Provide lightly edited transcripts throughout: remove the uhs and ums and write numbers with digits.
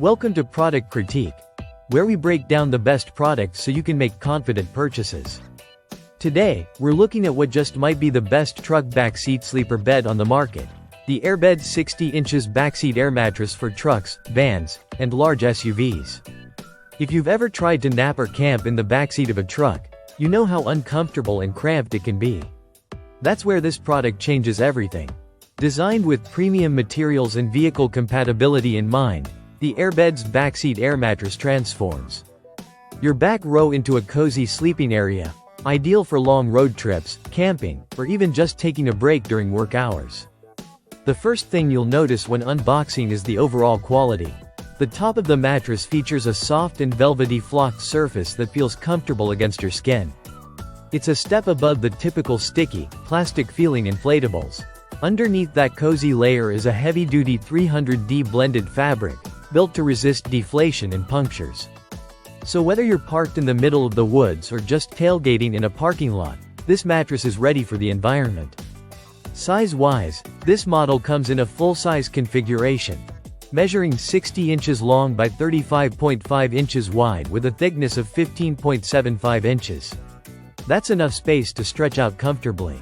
Welcome to Product Critique, where we break down the best products so you can make confident purchases. Today, we're looking at what just might be the best truck backseat sleeper bed on the market. The Airbed 60 inches backseat air mattress for trucks, vans, and large SUVs. If you've ever tried to nap or camp in the backseat of a truck, you know how uncomfortable and cramped it can be. That's where this product changes everything. Designed with premium materials and vehicle compatibility in mind, the Airbed's backseat air mattress transforms your back row into a cozy sleeping area, ideal for long road trips, camping, or even just taking a break during work hours. The first thing you'll notice when unboxing is the overall quality. The top of the mattress features a soft and velvety flocked surface that feels comfortable against your skin. It's a step above the typical sticky, plastic-feeling inflatables. Underneath that cozy layer is a heavy-duty 300D blended fabric, built to resist deflation and punctures. So whether you're parked in the middle of the woods or just tailgating in a parking lot, this mattress is ready for the environment. Size-wise, this model comes in a full-size configuration, measuring 60 inches long by 35.5 inches wide with a thickness of 15.75 inches. That's enough space to stretch out comfortably.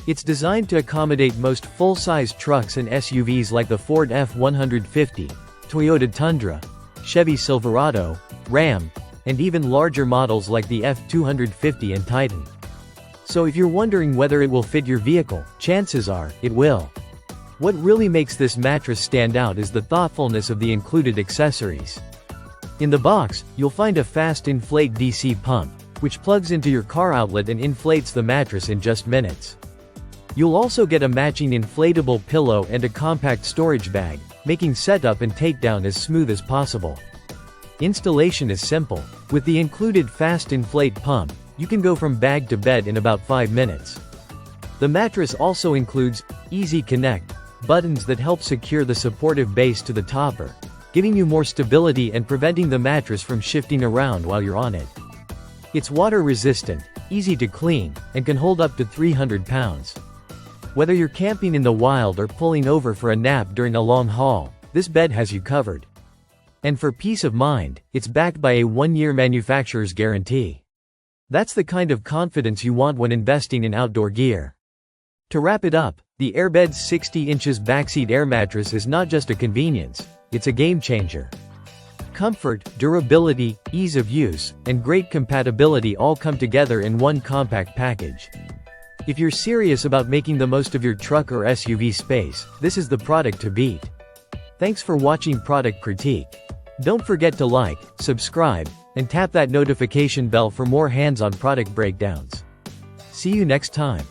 It's designed to accommodate most full-size trucks and SUVs like the Ford F-150, Toyota Tundra, Chevy Silverado, Ram, and even larger models like the F-250 and Titan. So if you're wondering whether it will fit your vehicle, chances are, it will. What really makes this mattress stand out is the thoughtfulness of the included accessories. In the box, you'll find a fast inflate DC pump, which plugs into your car outlet and inflates the mattress in just minutes. You'll also get a matching inflatable pillow and a compact storage bag, making setup and takedown as smooth as possible. Installation is simple. With the included fast inflate pump, you can go from bag to bed in about 5 minutes. The mattress also includes Easy Connect buttons that help secure the supportive base to the topper, giving you more stability and preventing the mattress from shifting around while you're on it. It's water resistant, easy to clean, and can hold up to 300 pounds. Whether you're camping in the wild or pulling over for a nap during a long haul, this bed has you covered. And for peace of mind, it's backed by a 1-year manufacturer's guarantee. That's the kind of confidence you want when investing in outdoor gear. To wrap it up, the Airbed's 60 inches backseat air mattress is not just a convenience, it's a game changer. Comfort, durability, ease of use, and great compatibility all come together in one compact package. If you're serious about making the most of your truck or SUV space, this is the product to beat. Thanks for watching Product Critique. Don't forget to like, subscribe, and tap that notification bell for more hands-on product breakdowns. See you next time.